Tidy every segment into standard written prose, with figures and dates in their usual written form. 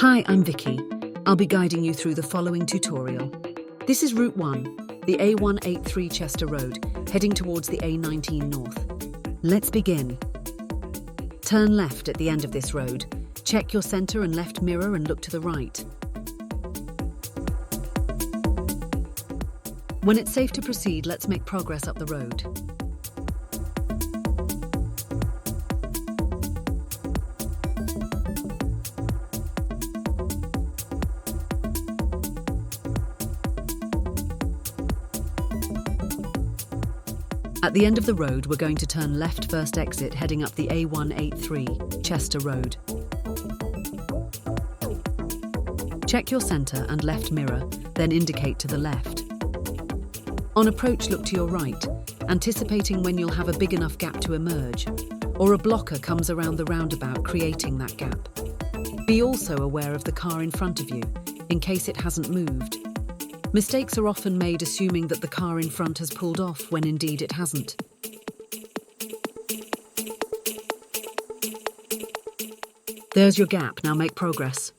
Hi, I'm Vicky. I'll be guiding you through the following tutorial. This is Route 1, the A183 Chester Road, heading towards the A19 North. Let's begin. Turn left at the end of this road. Check your centre and left mirror and look to the right. When it's safe to proceed, let's make progress up the road. At the end of the road, we're going to turn left first exit heading up the A183 Chester Road. Check your centre and left mirror, then indicate to the left. On approach, look to your right, anticipating when you'll have a big enough gap to emerge, or a blocker comes around the roundabout creating that gap. Be also aware of the car in front of you, in case it hasn't moved. Mistakes are often made assuming that the car in front has pulled off when indeed it hasn't. There's your gap, now make progress.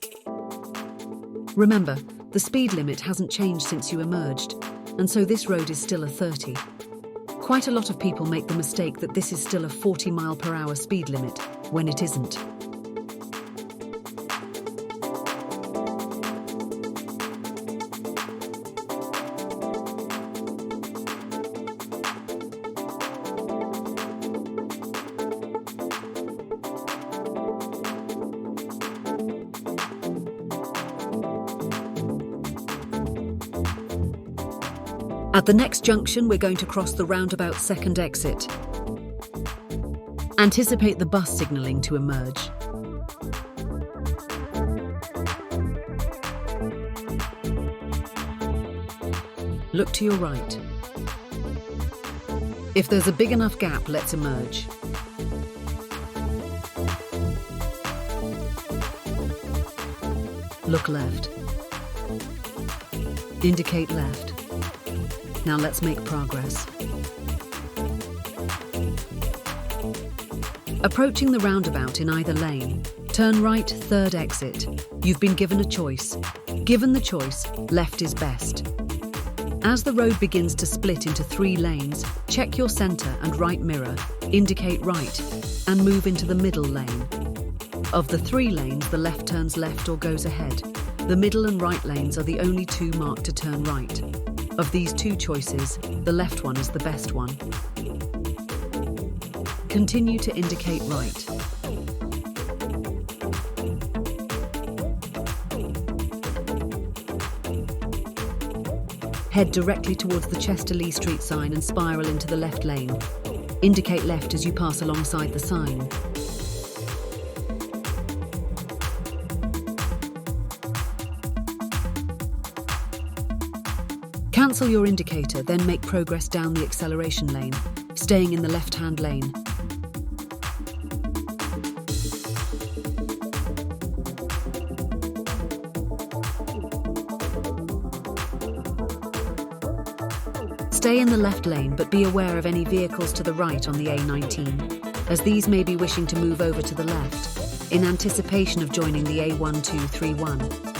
Remember, the speed limit hasn't changed since you emerged, and so this road is still a 30. Quite a lot of people make the mistake that this is still a 40-mile-per-hour speed limit, when it isn't. At the next junction, we're going to cross the roundabout second exit. Anticipate the bus signalling to emerge. Look to your right. If there's a big enough gap, let's emerge. Look left. Indicate left. Now let's make progress. Approaching the roundabout in either lane, turn right third exit. You've been given a choice. Given the choice, left is best. As the road begins to split into 3 lanes, check your centre and right mirror, indicate right, and move into the middle lane. Of the 3 lanes, the left turns left or goes ahead. The middle and right lanes are the only 2 marked to turn right. Of these 2 choices, the left one is the best one. Continue to indicate right. Head directly towards the Chester Lee Street sign and spiral into the left lane. Indicate left as you pass alongside the sign. Cancel your indicator, then make progress down the acceleration lane, staying in the left-hand lane. Stay in the left lane, but be aware of any vehicles to the right on the A19, as these may be wishing to move over to the left, in anticipation of joining the A1231.